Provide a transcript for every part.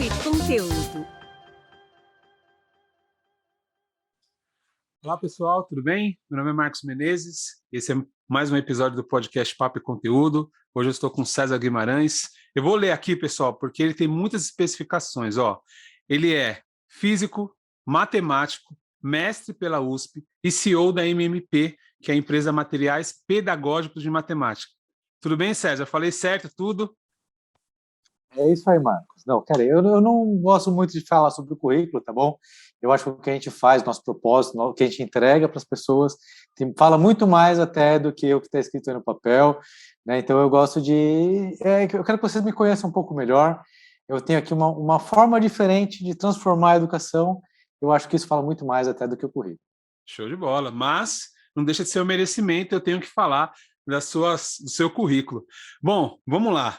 Conteúdo. Olá pessoal, tudo bem? Meu nome é Marcos Menezes, esse é mais um episódio do podcast Papo e Conteúdo. Hoje eu estou com César Guimarães. Eu vou ler aqui, pessoal, porque ele tem muitas especificações. Ele é físico, matemático, mestre pela USP e CEO da MMP, que é a Empresa Materiais Pedagógicos de Matemática. Tudo bem, César? Falei certo tudo? É isso aí, Marcos. Não, cara, eu não gosto muito de falar sobre o currículo, tá bom? Eu acho que o que a gente faz, nosso propósito, o que a gente entrega para as pessoas, fala muito mais até do que o que está escrito aí no papel, né? Então eu gosto eu quero que vocês me conheçam um pouco melhor. Eu tenho aqui uma forma diferente de transformar a educação. Eu acho que isso fala muito mais até do que o currículo. Show de bola, mas não deixa de ser um merecimento, eu tenho que falar do seu currículo. Bom, vamos lá.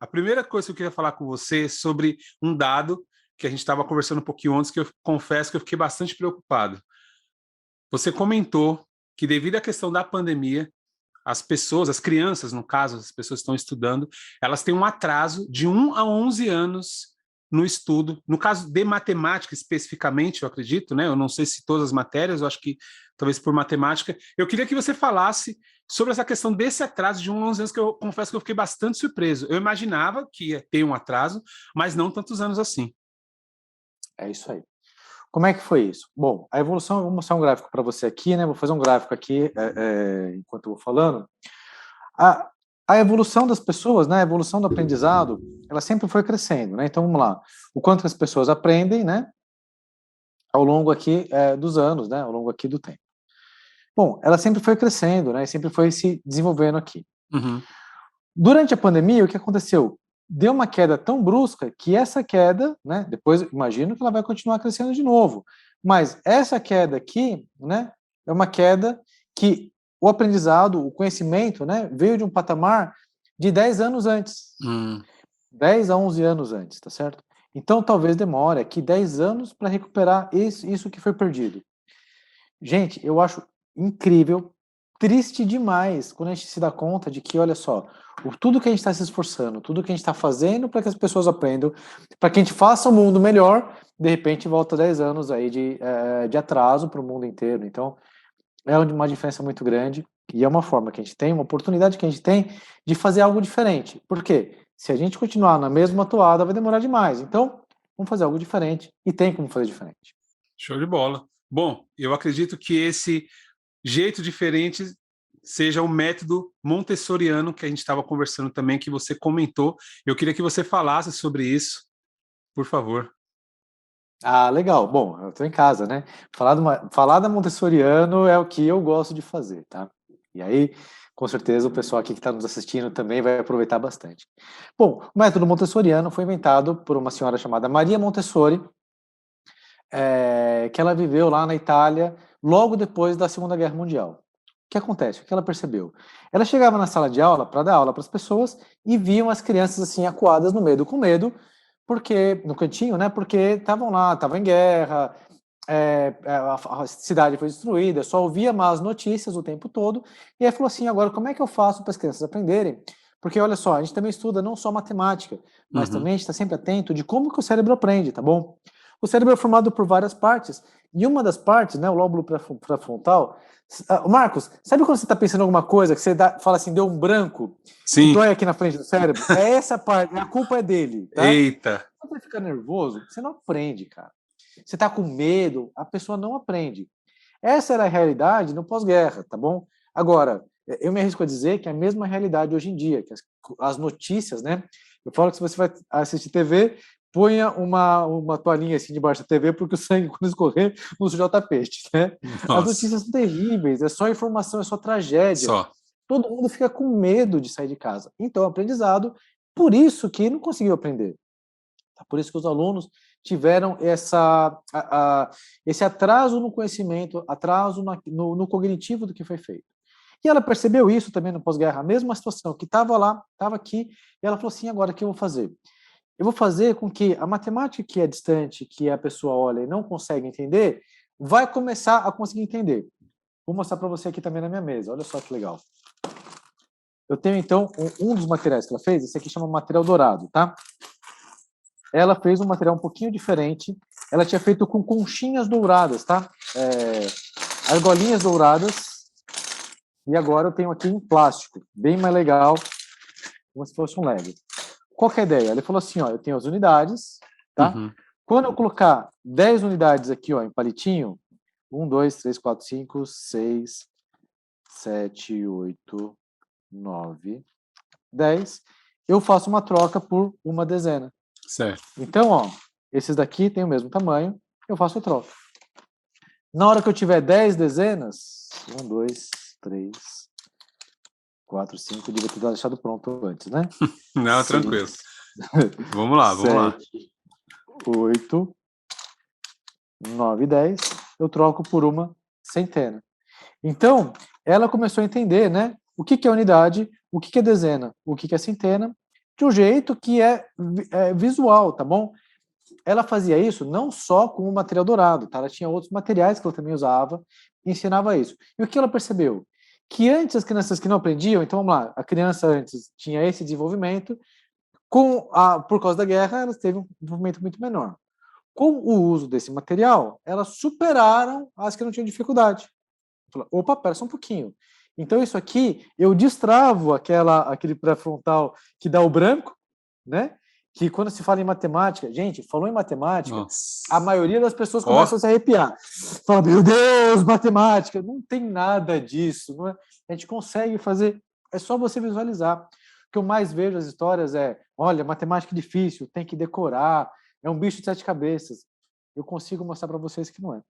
A primeira coisa que eu queria falar com você é sobre um dado que a gente estava conversando um pouquinho antes, que eu confesso que eu fiquei bastante preocupado. Você comentou que devido à questão da pandemia, as pessoas, as crianças, no caso, as pessoas que estão estudando, elas têm um atraso de 1 a 11 anos no estudo. No caso de matemática, especificamente, eu acredito, né? Eu não sei se todas as matérias, eu acho que talvez por matemática. Eu queria que você falasse sobre essa questão desse atraso de 1 a 11 anos, que eu confesso que eu fiquei bastante surpreso. Eu imaginava que ia ter um atraso, mas não tantos anos assim. É isso aí. Como é que foi isso? Bom, a evolução, eu vou mostrar um gráfico para você aqui, né? Vou fazer um gráfico aqui enquanto eu vou falando. A evolução das pessoas, né? A evolução do aprendizado, ela sempre foi crescendo, né? Então, vamos lá. O quanto as pessoas aprendem, né? Ao longo aqui dos anos, né? Ao longo aqui do tempo. Bom, ela sempre foi crescendo, né? Sempre foi se desenvolvendo aqui. Uhum. Durante a pandemia, o que aconteceu? Deu uma queda tão brusca que essa queda, né, depois imagino que ela vai continuar crescendo de novo, mas essa queda aqui, né, é uma queda que o aprendizado, o conhecimento, né, veio de um patamar de 10 anos antes, 10 a 11 anos antes, tá certo? Então talvez demore aqui 10 anos para recuperar isso que foi perdido. Gente, eu acho incrível, triste demais quando a gente se dá conta de que, olha só, tudo que a gente está se esforçando, tudo que a gente está fazendo para que as pessoas aprendam, para que a gente faça o mundo melhor, de repente volta 10 anos aí de atraso para o mundo inteiro. Então, é uma diferença muito grande e é uma forma que a gente tem, uma oportunidade que a gente tem de fazer algo diferente. Por quê? Se a gente continuar na mesma toada, vai demorar demais. Então, vamos fazer algo diferente e tem como fazer diferente. Show de bola. Bom, eu acredito que esse jeito diferente seja o método montessoriano que a gente estava conversando também, que você comentou. Eu queria que você falasse sobre isso, por favor. Ah, legal. Bom, eu estou em casa, né? Falar da Montessoriano é o que eu gosto de fazer, tá? E aí, com certeza, o pessoal aqui que está nos assistindo também vai aproveitar bastante. Bom, o método Montessoriano foi inventado por uma senhora chamada Maria Montessori, que ela viveu lá na Itália logo depois da Segunda Guerra Mundial. O que acontece? O que ela percebeu? Ela chegava na sala de aula para dar aula para as pessoas e viam as crianças assim acuadas no medo, com medo, porque no cantinho, né? Porque estavam lá, estavam em guerra, a cidade foi destruída, só ouvia más notícias o tempo todo. E aí falou assim: agora como é que eu faço para as crianças aprenderem? Porque olha só, a gente também estuda não só matemática, mas também a gente está sempre atento de como que o cérebro aprende, tá bom? O cérebro é formado por várias partes, e uma das partes, né, o lóbulo pré-frontal. Marcos, sabe quando você está pensando em alguma coisa que você fala assim, deu um branco, Sim. que dói aqui na frente do cérebro? É essa parte, a culpa é dele, tá? Eita! Quando você fica nervoso, você não aprende, cara. Você está com medo, a pessoa não aprende. Essa era a realidade no pós-guerra, tá bom? Agora, eu me arrisco a dizer que é a mesma realidade hoje em dia, que as notícias, né? Eu falo que se você vai assistir TV, ponha uma toalhinha assim debaixo da TV, porque o sangue, quando escorrer, não suja o tapete, né? Nossa. As notícias são terríveis, é só informação, é só tragédia. Só. Todo mundo fica com medo de sair de casa. Então, aprendizado, por isso que não conseguiu aprender. Por isso que os alunos tiveram esse atraso no conhecimento, atraso no cognitivo do que foi feito. E ela percebeu isso também no pós-guerra, a mesma situação, que estava lá, estava aqui, e ela falou assim, agora o que eu vou fazer? Eu vou fazer com que a matemática que é distante, que a pessoa olha e não consegue entender, vai começar a conseguir entender. Vou mostrar para você aqui também na minha mesa, olha só que legal. Eu tenho, então, um dos materiais que ela fez, esse aqui chama material dourado, tá? ela fez um material um pouquinho diferente. Ela tinha feito com conchinhas douradas, tá? Argolinhas douradas. E agora eu tenho aqui em plástico, bem mais legal, como se fosse um Lego. Qual que é a ideia? Ele falou assim, ó, eu tenho as unidades, tá? Uhum. Quando eu colocar 10 unidades aqui, ó, em palitinho, 1, 2, 3, 4, 5, 6, 7, 8, 9, 10, eu faço uma troca por uma dezena. Certo. Então, ó, esses daqui têm o mesmo tamanho, eu faço a troca. Na hora que eu tiver 10 dezenas, 1, 2, 3, 4, 5, devia ter deixado pronto antes, né? Não, 6, tranquilo. Vamos lá, vamos lá. 7, 8, 9, 10, eu troco por uma centena. Então, ela começou a entender, né? O que é unidade, o que é dezena, o que é centena, de um jeito que é visual, tá bom? Ela fazia isso não só com o material dourado, tá? Ela tinha outros materiais que ela também usava e ensinava isso. E o que ela percebeu? Que antes as crianças que não aprendiam, então vamos lá, a criança antes tinha esse desenvolvimento, por causa da guerra, elas teve um desenvolvimento muito menor. Com o uso desse material, elas superaram as que não tinham dificuldade. Opa, pera só um pouquinho. Então, isso aqui, eu destravo aquele pré-frontal que dá o branco, né? Que quando se fala em matemática, gente, falou em matemática, Nossa. a maioria das pessoas começam a se arrepiar. Fala, meu Deus, matemática! Não tem nada disso. Não é? A gente consegue fazer, é só você visualizar. O que eu mais vejo as histórias é, olha, matemática é difícil, tem que decorar, é um bicho de 7 cabeças. Eu consigo mostrar para vocês que não é.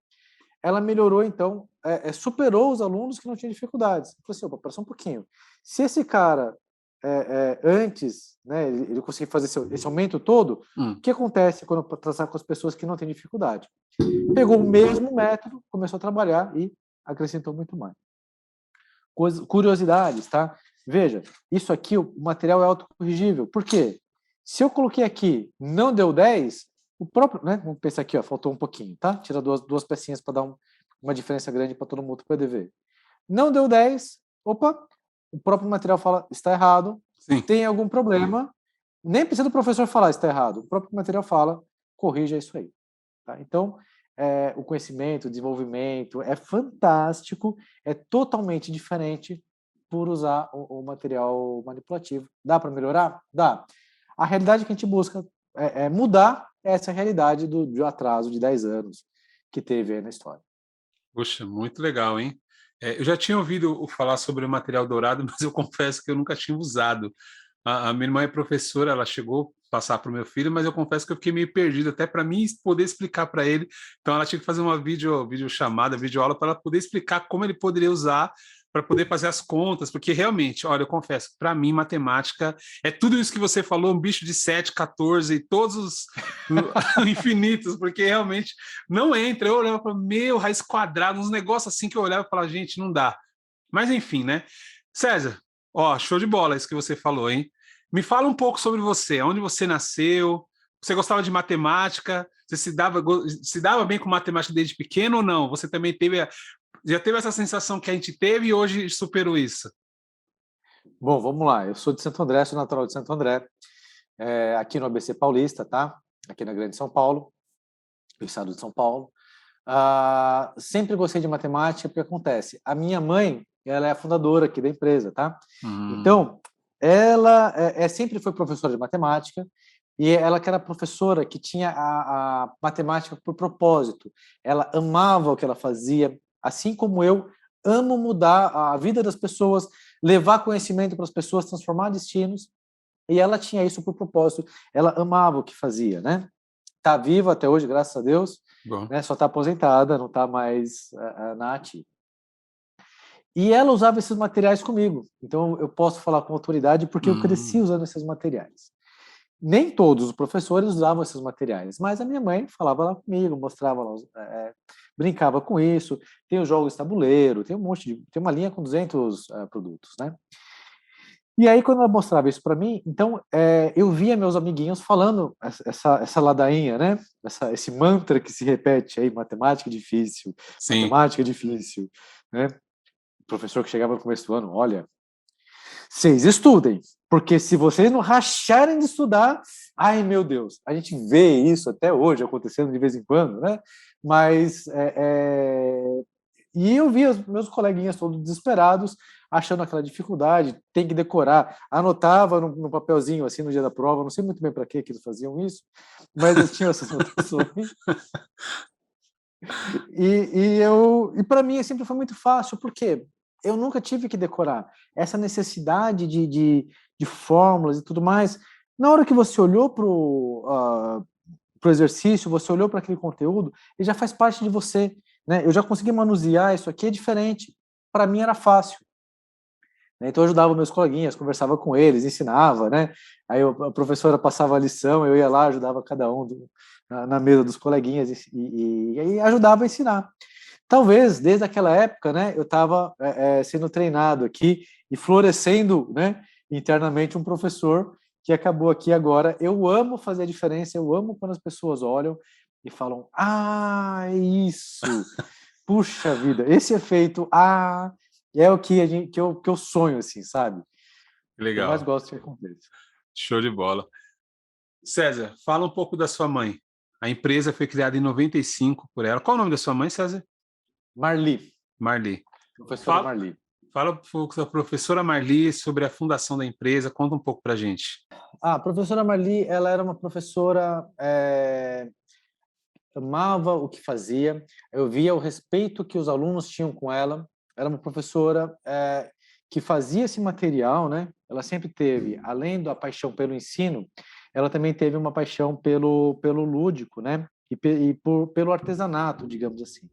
Ela melhorou, então, superou os alunos que não tinham dificuldades. Falei assim, opa, pera só um pouquinho. Se esse cara, antes, né, ele conseguir fazer esse aumento todo, o que acontece quando eu tratar com as pessoas que não têm dificuldade? Pegou o mesmo método, começou a trabalhar e acrescentou muito mais. Curiosidades, tá? Veja, isso aqui, o material é autocorrigível. Por quê? Se eu coloquei aqui, não deu 10, o próprio, né? Vamos pensar aqui, ó, faltou um pouquinho, tá? Tira duas pecinhas para dar uma diferença grande para todo mundo poder ver. Não deu 10, opa, o próprio material fala, está errado, Sim. tem algum problema, nem precisa do professor falar está errado, o próprio material fala, corrija isso aí. Tá? Então, o conhecimento, o desenvolvimento é fantástico, é totalmente diferente por usar o material manipulativo. Dá para melhorar? Dá. A realidade que a gente busca é mudar essa realidade do atraso de 10 anos que teve aí na história. Poxa, muito legal, hein? Eu já tinha ouvido falar sobre o material dourado, mas eu confesso que eu nunca tinha usado. A minha irmã é professora, ela chegou a passar para o meu filho, mas eu confesso que eu fiquei meio perdido, até para mim poder explicar para ele. Então ela tinha que fazer uma videochamada, videoaula, para ela poder explicar como ele poderia usar para poder fazer as contas, porque realmente, olha, eu confesso, para mim, matemática é tudo isso que você falou, um bicho de 7, 14, todos os infinitos, porque realmente não entra. Eu olhava para meu, raiz quadrada, uns negócios assim que eu olhava e falava, gente, não dá. Mas enfim, né? César, ó, show de bola isso que você falou, hein? Me fala um pouco sobre você, onde você nasceu, você gostava de matemática, você se dava bem com matemática desde pequeno ou não? Você também já teve essa sensação que a gente teve e hoje superou isso? Bom, vamos lá. Eu sou de Santo André, sou natural de Santo André, aqui no ABC Paulista, tá? Aqui na Grande São Paulo, no estado de São Paulo. Sempre gostei de matemática, porque acontece, a minha mãe, ela é a fundadora aqui da empresa, tá? Então, ela sempre foi professora de matemática, e ela que era professora que tinha a matemática por propósito. Ela amava o que ela fazia, assim como eu amo mudar a vida das pessoas, levar conhecimento para as pessoas, transformar destinos, e ela tinha isso por propósito, ela amava o que fazia, né? Tá viva até hoje, graças a Deus, né? Só está aposentada, não está mais na ativa. E ela usava esses materiais comigo, então eu posso falar com autoridade porque eu cresci usando esses materiais. Nem todos os professores usavam esses materiais, mas a minha mãe falava lá comigo, mostrava lá, brincava com isso. Tem os jogos de tabuleiro, tem tem uma linha com 200 produtos, né? E aí, quando ela mostrava isso para mim, então eu via meus amiguinhos falando essa ladainha, né? Esse mantra que se repete aí, matemática difícil, Sim. matemática difícil, né? O professor que chegava no começo do ano, olha, vocês estudem, Porque se vocês não racharem de estudar, ai meu Deus, a gente vê isso até hoje acontecendo de vez em quando, né? Mas e eu vi os meus coleguinhas todos desesperados, achando aquela dificuldade, tem que decorar, anotava no papelzinho assim no dia da prova, não sei muito bem para que eles faziam isso, mas eles tinham essas anotações. E para mim sempre foi muito fácil, porque eu nunca tive que decorar. Essa necessidade de fórmulas e tudo mais, na hora que você olhou para o exercício, você olhou para aquele conteúdo, ele já faz parte de você. Né? Eu já consegui manusear, isso aqui é diferente. Para mim era fácil. Né? Então eu ajudava meus coleguinhas, conversava com eles, ensinava, né? Aí a professora passava a lição, eu ia lá, ajudava cada um na mesa dos coleguinhas e ajudava a ensinar. Talvez, desde aquela época, né, eu estava sendo treinado aqui e florescendo, né, internamente um professor que acabou aqui agora. Eu amo fazer a diferença, eu amo quando as pessoas olham e falam, ah, é isso, puxa vida, esse efeito, é o que eu sonho, assim, sabe? Eu mais Legal, gosto que aconteça. show de bola. César, fala um pouco da sua mãe. A empresa foi criada em 95 por ela. Qual o nome da sua mãe, César? Marli, Marli. professora Fala, Marli. fala um pouco da professora Marli sobre a fundação da empresa. Conta um pouco para a gente. A professora Marli, ela era uma professora amava o que fazia, eu via o respeito que os alunos tinham com ela. Era uma professora que fazia esse material, né? Ela sempre teve, além da paixão pelo ensino, ela também teve uma paixão pelo lúdico, né? Pelo artesanato, digamos assim.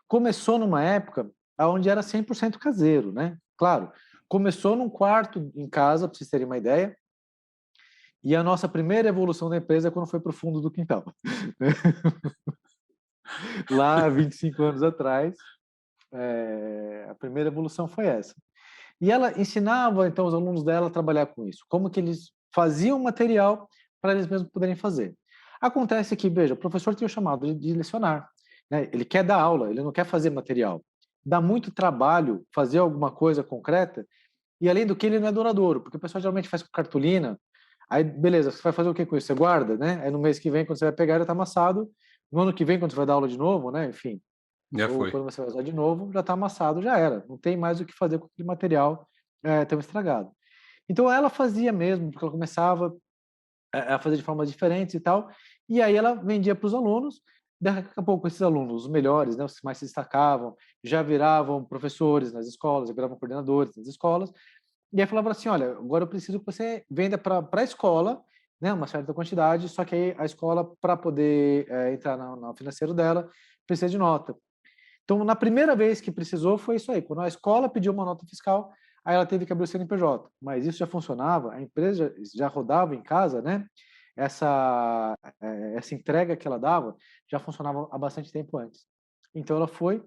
Começou numa época onde era 100% caseiro, né? Claro, começou num quarto em casa, para vocês terem uma ideia, e a nossa primeira evolução da empresa é quando foi para o fundo do quintal. Lá, 25 anos atrás, a primeira evolução foi essa. E ela ensinava, então, os alunos dela a trabalhar com isso, como que eles faziam material para eles mesmos poderem fazer. Acontece que, veja, o professor tem o chamado de lecionar, né? Ele quer dar aula, ele não quer fazer material. Dá muito trabalho fazer alguma coisa concreta, e além do que ele não é duradouro, porque o pessoal geralmente faz com cartolina, aí beleza, você vai fazer o que com isso? Você guarda, né? Aí no mês que vem, quando você vai pegar, ele está amassado, no ano que vem, quando você vai dar aula de novo, né? Enfim, Já ou foi. quando você vai usar de novo, já está amassado, já era. Não tem mais o que fazer com aquele material tão estragado. Então ela fazia mesmo, porque ela começava a fazer de formas diferentes e tal, e aí ela vendia para os alunos. Daqui a pouco esses alunos, os melhores, né, os que mais se destacavam, já viravam professores nas escolas, já viravam coordenadores nas escolas, e aí falava assim, olha, agora eu preciso que você venda para a escola, né, uma certa quantidade, só que aí a escola, para poder entrar no financeiro dela, precisa de nota. Então, na primeira vez que precisou, foi isso aí. Quando a escola pediu uma nota fiscal, aí ela teve que abrir o CNPJ. Mas isso já funcionava, a empresa já rodava em casa, né? Essa entrega que ela dava já funcionava há bastante tempo antes. Então, ela foi,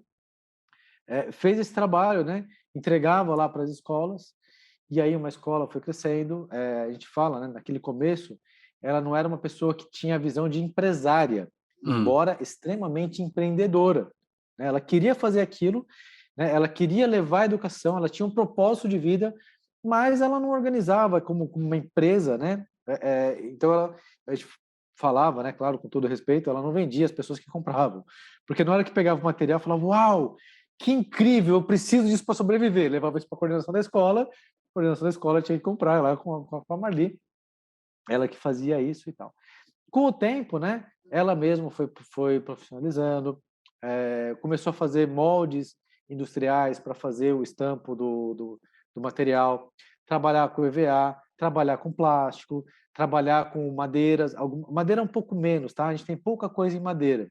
fez esse trabalho, né? Entregava lá para as escolas, e aí uma escola foi crescendo. A gente fala, né? Naquele começo, ela não era uma pessoa que tinha a visão de empresária, Hum, embora extremamente empreendedora, né? Ela queria fazer aquilo, né? Ela queria levar a educação, ela tinha um propósito de vida, mas ela não organizava como uma empresa, né? Então a gente falava, né? Claro, com todo respeito, ela não vendia as pessoas que compravam, porque na hora que pegava o material, falava, uau, que incrível, eu preciso disso para sobreviver. Levava isso para a coordenação da escola, a coordenação da escola tinha que comprar lá com a Marli, ela que fazia isso e tal. Com o tempo, né? Ela mesma foi profissionalizando, começou a fazer moldes industriais para fazer o estampo do material, trabalhar com EVA, trabalhar com plástico, trabalhar com madeiras, madeira um pouco menos, tá? A gente tem pouca coisa em madeira.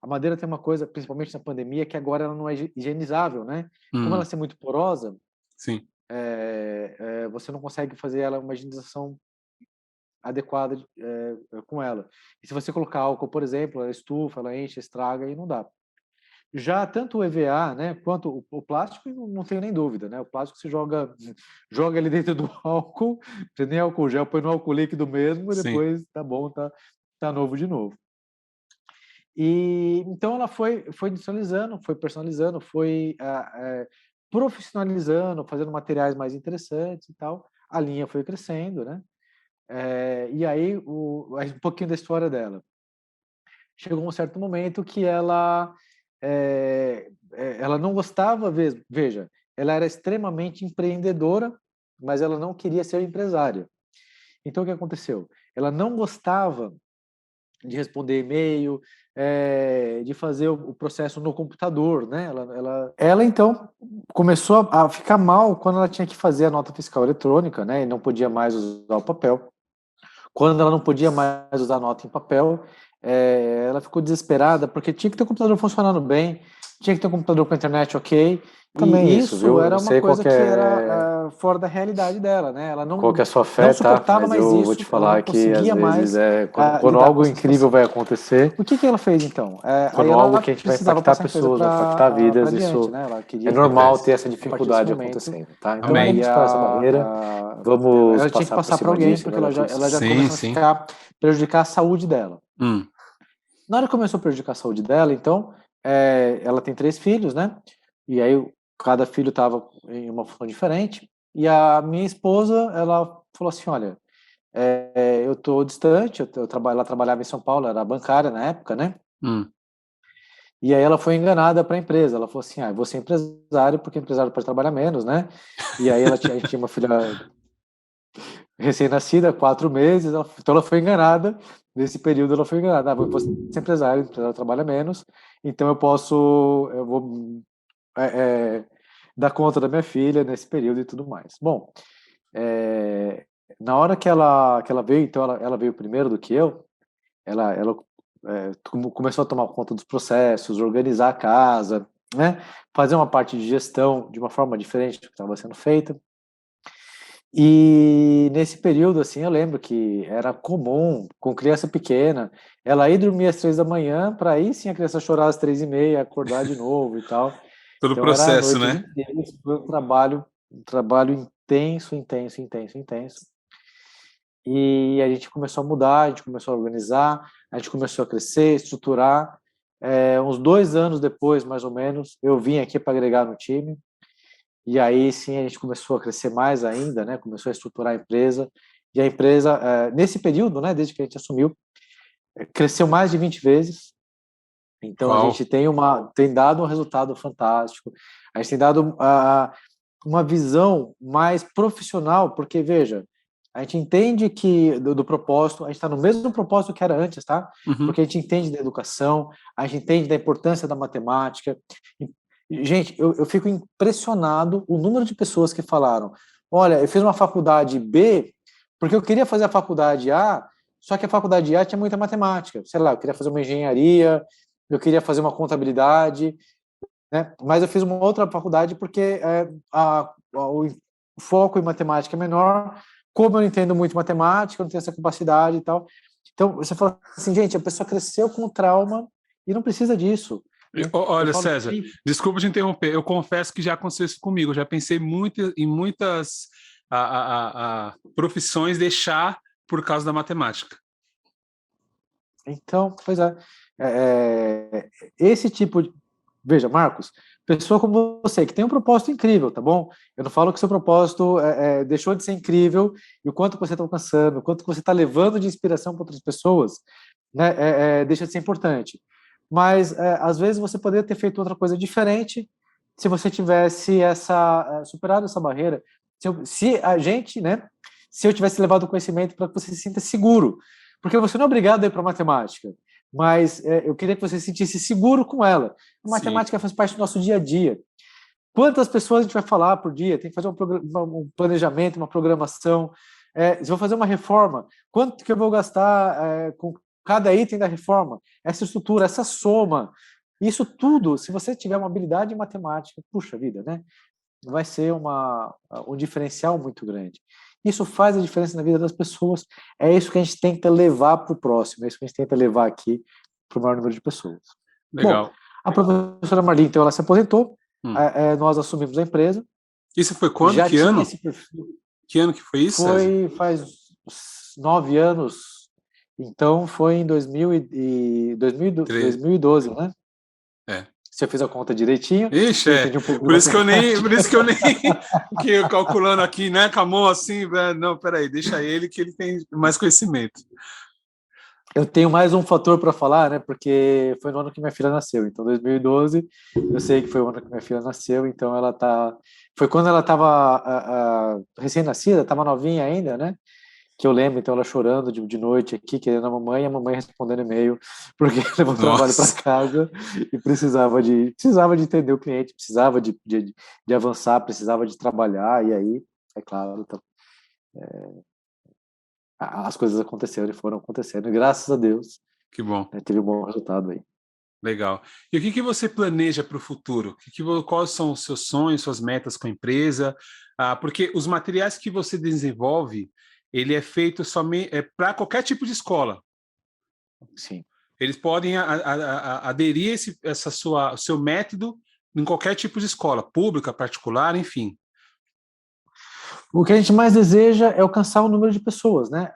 A madeira tem uma coisa, principalmente na pandemia, que agora ela não é higienizável, né? Como ela hum, é muito porosa, sim. você não consegue fazer ela uma higienização adequada com ela. E se você colocar álcool, por exemplo, ela estufa, ela enche, estraga e não dá. Já tanto o EVA, né, quanto o plástico, não tenho nem dúvida, né? O plástico se joga ali dentro do álcool, você nem álcool gel, põe no álcool líquido mesmo e Sim. depois tá bom, tá novo de novo. E então ela foi industrializando, foi personalizando, foi profissionalizando, fazendo materiais mais interessantes e tal, a linha foi crescendo, né? E aí, um pouquinho da história dela. Chegou um certo momento que ela não gostava, veja, ela era extremamente empreendedora, mas ela não queria ser empresária. Então, o que aconteceu? Ela não gostava de responder e-mail, de fazer o processo no computador, né? Ela então começou a ficar mal quando ela tinha que fazer a nota fiscal eletrônica, né? E não podia mais usar o papel. Quando ela não podia mais usar a nota em papel, ela ficou desesperada porque tinha que ter o computador funcionando bem, tinha que ter um computador com a internet ok. Também E isso, isso viu? Eu era não uma sei coisa que era fora da realidade dela, né? Ela qual que é a sua não fé, tá? suportava Mas mais eu vou te isso, ela não falar que às conseguia vezes mais quando lidar com algo essa incrível situação. vai acontecer, O que ela fez então? Aí quando algo ela que a gente vai precisava impactar passar a empresa pessoas, vai impactar para vidas, diante, isso né? Ela é queria normal ter Acontece. essa a partir desse dificuldade momento, acontecendo, tá? Então Amém. vamos superar essa barreira, vamos ela tinha que passar por passar para cima alguém disso e porque vai dar tudo ela já certo. Sim, começou sim. a prejudicar a saúde dela. Hum. Na hora que começou a prejudicar a saúde dela, então, ela tem 3 filhos, né? E aí cada filho estava em uma função diferente. E a minha esposa, ela falou assim, olha, eu estou distante, ela trabalhava em São Paulo, era bancária na época, né? Hum. E aí ela foi enganada para a empresa. Ela falou assim, eu vou ser empresário porque empresário pode trabalhar menos, né? E aí a gente tinha uma filha recém-nascida, 4 meses, então ela foi enganada. Nesse período ela foi enganada. Vou ser empresário, empresário trabalha menos, então eu vou dar conta da minha filha nesse período e tudo mais. Bom, na hora que ela veio, então ela veio primeiro do que eu, ela começou a tomar conta dos processos, organizar a casa, né? Fazer uma parte de gestão de uma forma diferente do que estava sendo feita. E nesse período, assim, eu lembro que era comum, com criança pequena, ela ir dormir às 3 da manhã, para aí sim a criança chorar às 3h30, acordar de novo e tal. Todo o Então era processo, noites né? inteiras, foi um trabalho intenso, intenso, intenso, intenso. E a gente começou a mudar, a gente começou a organizar, a gente começou a crescer, estruturar. Uns 2 anos depois, mais ou menos, eu vim aqui para agregar no time. E aí sim a gente começou a crescer mais ainda, né? Começou a estruturar a empresa. E a empresa, nesse período, né, desde que a gente assumiu, cresceu mais de 20 vezes. Então a Uau. gente tem dado um resultado fantástico. A gente tem dado uma visão mais profissional, porque veja, a gente entende que do propósito, a gente está no mesmo propósito que era antes, tá? Uhum. Porque a gente entende da educação, a gente entende da importância da matemática. Gente, eu fico impressionado o número de pessoas que falaram: olha, eu fiz uma faculdade B porque eu queria fazer a faculdade A, só que a faculdade A tinha muita matemática. Sei lá, eu queria fazer uma engenharia, eu queria fazer uma contabilidade, né? Mas eu fiz uma outra faculdade porque o foco em matemática é menor. Como eu não entendo muito matemática, eu não tenho essa capacidade e tal. Então, você fala assim, gente, a pessoa cresceu com trauma e não precisa disso, né? Eu Olha, falo, César, desculpa te interromper. Eu confesso que já aconteceu isso comigo. Eu já pensei muito em muitas profissões deixar por causa da matemática. então, pois esse tipo de... Veja, Marcos, pessoa como você, que tem um propósito incrível, tá bom? Eu não falo que seu propósito deixou de ser incrível e o quanto você está alcançando, o quanto você está levando de inspiração para outras pessoas, né, deixa de ser importante. Mas, às vezes, você poderia ter feito outra coisa diferente se você tivesse superado essa barreira. Se a gente, né, se eu tivesse levado o conhecimento para que você se sinta seguro, porque você não é obrigado a ir para matemática, mas eu queria que você se sentisse seguro com ela. A Sim. matemática faz parte do nosso dia a dia. Quantas pessoas a gente vai falar por dia? Tem que fazer um planejamento, uma programação. Se eu vou fazer uma reforma, quanto que eu vou gastar com cada item da reforma? Essa estrutura, essa soma, isso tudo, se você tiver uma habilidade em matemática, puxa vida, né? Vai ser um diferencial muito grande. Isso faz a diferença na vida das pessoas. É isso que a gente tenta levar para o próximo, é isso que a gente tenta levar aqui para o maior número de pessoas. Bom, Legal. a professora Marli, então, ela se aposentou, Hum. nós assumimos a empresa. Isso foi quando? Já Que tinha ano? esse perfil. Que ano que foi isso, César? Faz 9 anos, então foi em 2012, né? É. se eu fiz a conta direitinho. Ixi, por isso que eu nem que eu calculando aqui, né, com a mão assim, não, peraí, deixa ele que ele tem mais conhecimento. Eu tenho mais um fator para falar, né, porque foi no ano que minha filha nasceu, então 2012, eu sei que foi o ano que minha filha nasceu, então foi quando ela estava recém-nascida, estava novinha ainda, né, que eu lembro, então ela chorando de noite aqui, querendo a mamãe respondendo e-mail, porque levou trabalho para casa e precisava de entender o cliente, precisava de avançar, precisava de trabalhar, e aí, é claro, então, as coisas aconteceram e foram acontecendo, e graças a Deus, que bom. Teve um bom resultado aí. Legal. E o que você planeja para o futuro? Quais são os seus sonhos, suas metas com a empresa? Porque os materiais que você desenvolve, ele é feito somente para qualquer tipo de escola. Sim. Eles podem aderir o seu método em qualquer tipo de escola, pública, particular, enfim. O que a gente mais deseja é alcançar o número de pessoas, né?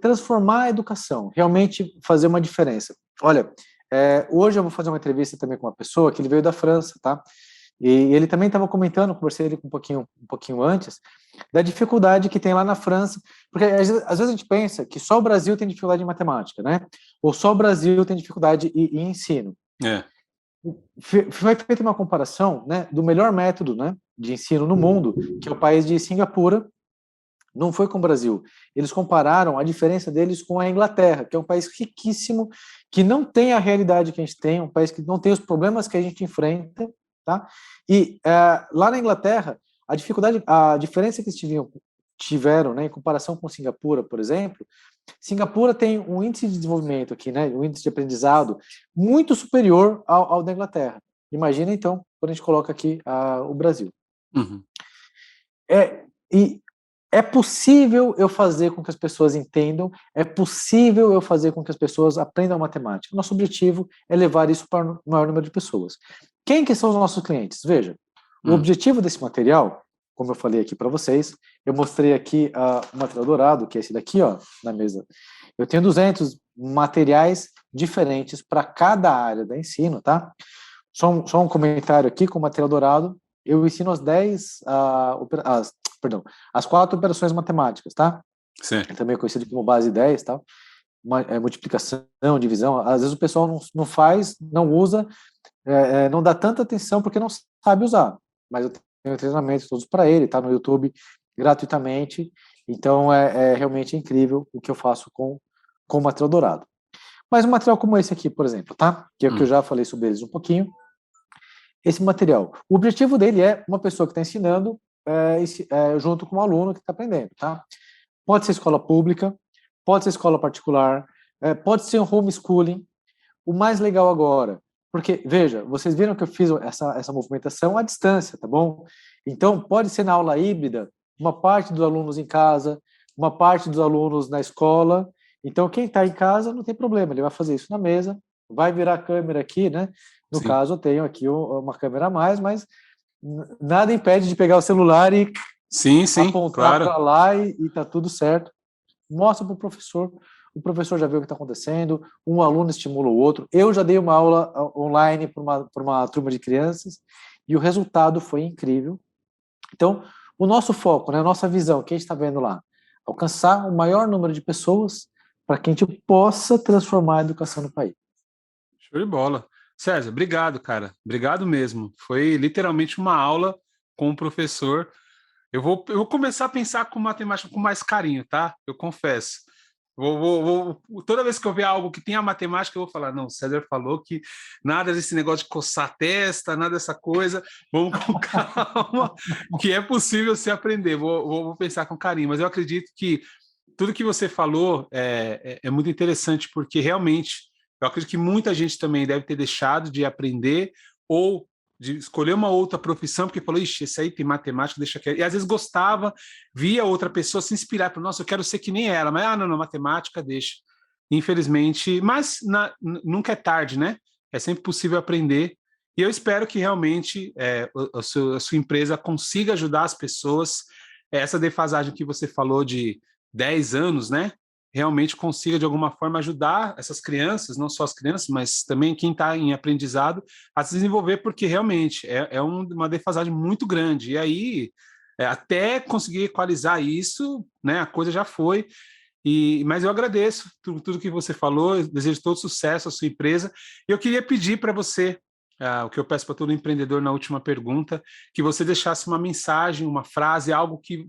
Transformar a educação, realmente fazer uma diferença. Olha, hoje eu vou fazer uma entrevista também com uma pessoa que ele veio da França, tá? E ele também estava comentando, conversei com ele um pouquinho antes, da dificuldade que tem lá na França, porque às vezes a gente pensa que só o Brasil tem dificuldade em matemática, né? Ou só o Brasil tem dificuldade em ensino. Foi feita uma comparação, né, do melhor método, né, de ensino no mundo, que é o país de Singapura, não foi com o Brasil. Eles compararam a diferença deles com a Inglaterra, que é um país riquíssimo, que não tem a realidade que a gente tem, um país que não tem os problemas que a gente enfrenta, tá? E lá na Inglaterra, a diferença que eles tiveram, né, em comparação com Singapura, por exemplo, Singapura tem um índice de desenvolvimento aqui, né, um índice de aprendizado muito superior ao da Inglaterra. Imagina, então, quando a gente coloca aqui o Brasil. Uhum. E é possível eu fazer com que as pessoas entendam, é possível eu fazer com que as pessoas aprendam matemática. Nosso objetivo é levar isso para o maior número de pessoas. Quem que são os nossos clientes? Veja, o objetivo desse material, como eu falei aqui para vocês, eu mostrei aqui o material dourado, que é esse daqui, ó, na mesa. Eu tenho 200 materiais diferentes para cada área do ensino, tá? Só um comentário aqui com o material dourado. Eu ensino as 4 operações matemáticas, tá? Sim. Também é conhecido como base 10, tá? Multiplicação, divisão. Às vezes o pessoal não faz, não usa, não dá tanta atenção porque não sabe usar. Mas eu tenho treinamentos todos para ele, tá no YouTube gratuitamente. Então é realmente incrível o que eu faço com o material dourado. Mas um material como esse aqui, por exemplo, tá? Que é o que eu já falei sobre eles um pouquinho. Esse material, o objetivo dele é uma pessoa que está ensinando junto com um aluno que está aprendendo, tá? Pode ser escola pública, pode ser escola particular, pode ser um homeschooling. O mais legal agora, porque, veja, vocês viram que eu fiz essa movimentação à distância, tá bom? Então, pode ser na aula híbrida, uma parte dos alunos em casa, uma parte dos alunos na escola. Então, quem está em casa não tem problema, ele vai fazer isso na mesa, vai virar a câmera aqui, né? No Sim. caso, eu tenho aqui uma câmera a mais, mas nada impede de pegar o celular e apontar para lá e tá tudo certo. Mostra para o professor já vê o que está acontecendo, um aluno estimula o outro. Eu já dei uma aula online para uma turma de crianças e o resultado foi incrível. Então, o nosso foco, né, a nossa visão, que a gente está vendo lá, alcançar o maior número de pessoas para que a gente possa transformar a educação no país. Show de bola. César, obrigado, cara. Obrigado mesmo. Foi literalmente uma aula com o professor. Eu vou começar a pensar com matemática com mais carinho, tá? Eu confesso. Toda vez que eu ver algo que tem a matemática, eu vou falar, não, o César falou que nada desse negócio de coçar a testa, nada dessa coisa, vamos com calma, que é possível se aprender. Vou pensar com carinho, mas eu acredito que tudo que você falou é muito interessante, porque realmente eu acredito que muita gente também deve ter deixado de aprender ou de escolher uma outra profissão, porque falou, ixi, esse aí tem matemática, deixa quieto. E às vezes gostava, via outra pessoa se inspirar, para nossa, eu quero ser que nem ela, mas não, matemática, deixa. Infelizmente, mas nunca é tarde, né? É sempre possível aprender. E eu espero que realmente a sua empresa consiga ajudar as pessoas. Essa defasagem que você falou de 10 anos, né? realmente consiga, de alguma forma, ajudar essas crianças, não só as crianças, mas também quem está em aprendizado, a se desenvolver, porque realmente uma defasagem muito grande. E aí, até conseguir equalizar isso, né, a coisa já foi. Mas eu agradeço tudo que você falou, eu desejo todo sucesso à sua empresa. E eu queria pedir para você, o que eu peço para todo empreendedor na última pergunta, que você deixasse uma mensagem, uma frase, algo que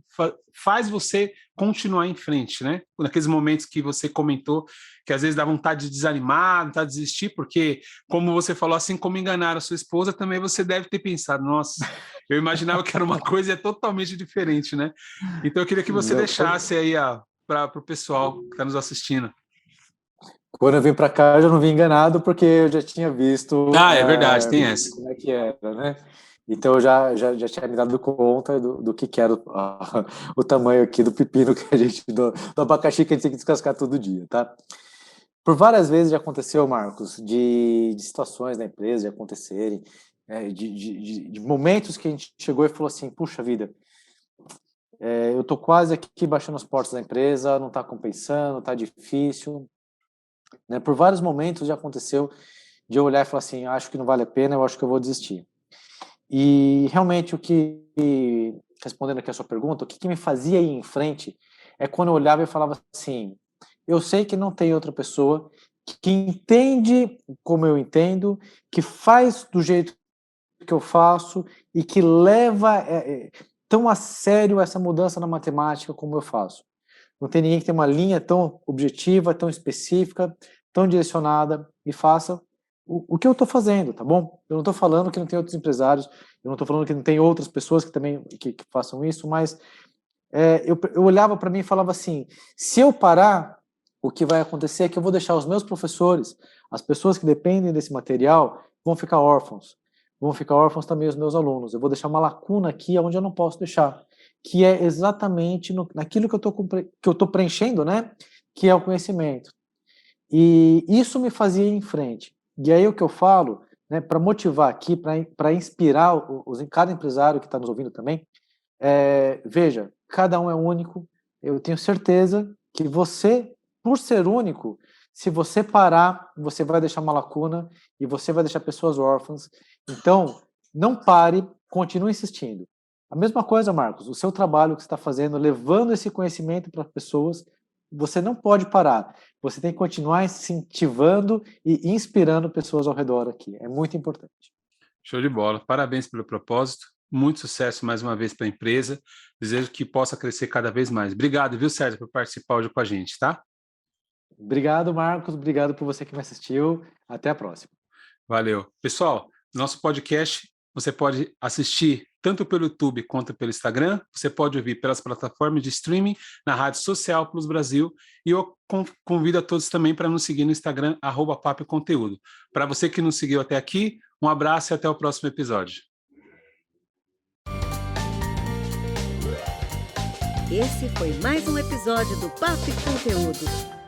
faz você continuar em frente, né? Naqueles momentos que você comentou, que às vezes dá vontade de desanimar, vontade de desistir, porque, como você falou, assim como enganaram a sua esposa, também você deve ter pensado, nossa, eu imaginava que era uma coisa totalmente diferente, né? Então eu queria que você deixasse aí para o pessoal que está nos assistindo. Quando eu vim para cá, eu já não vim enganado, porque eu já tinha visto é verdade, tem essa. como é que era, né? Então eu já tinha me dado conta do que era o tamanho aqui do pepino que a gente, do abacaxi que a gente tem que descascar todo dia, tá? Por várias vezes já aconteceu, Marcos, de situações na empresa de acontecerem, de momentos que a gente chegou e falou assim, puxa vida, eu tô quase aqui baixando as portas da empresa, não está compensando, está difícil, né? Por vários momentos já aconteceu de eu olhar e falar assim, acho que não vale a pena, eu acho que eu vou desistir. E realmente respondendo aqui a sua pergunta, o que me fazia ir em frente é quando eu olhava e falava assim, eu sei que não tem outra pessoa que entende como eu entendo, que faz do jeito que eu faço e que leva tão a sério essa mudança na matemática como eu faço. Não tem ninguém que tenha uma linha tão objetiva, tão específica, tão direcionada e faça o que eu estou fazendo, tá bom? Eu não estou falando que não tem outros empresários, eu não estou falando que não tem outras pessoas que também que façam isso, mas eu olhava para mim e falava assim, se eu parar, o que vai acontecer é que eu vou deixar os meus professores, as pessoas que dependem desse material, vão ficar órfãos também os meus alunos, eu vou deixar uma lacuna aqui onde eu não posso deixar, que é exatamente naquilo que eu tô preenchendo, né? Que é o conhecimento. E isso me fazia ir em frente. E aí o que eu falo, né, para motivar aqui, para inspirar cada empresário que está nos ouvindo também, veja, cada um é único. Eu tenho certeza que você, por ser único, se você parar, você vai deixar uma lacuna e você vai deixar pessoas órfãs. Então, não pare, continue insistindo. A mesma coisa, Marcos, o seu trabalho que você está fazendo, levando esse conhecimento para pessoas, você não pode parar. Você tem que continuar incentivando e inspirando pessoas ao redor aqui. É muito importante. Show de bola. Parabéns pelo propósito. Muito sucesso mais uma vez para a empresa. Desejo que possa crescer cada vez mais. Obrigado, viu, Sérgio, por participar hoje com a gente, tá? Obrigado, Marcos. Obrigado por você que me assistiu. Até a próxima. Valeu. Pessoal, nosso podcast você pode assistir tanto pelo YouTube quanto pelo Instagram. Você pode ouvir pelas plataformas de streaming, na Rádio Social Plus Brasil. E eu convido a todos também para nos seguir no Instagram, @papoconteúdo. Para você que nos seguiu até aqui, um abraço e até o próximo episódio. Esse foi mais um episódio do Papo e Conteúdo.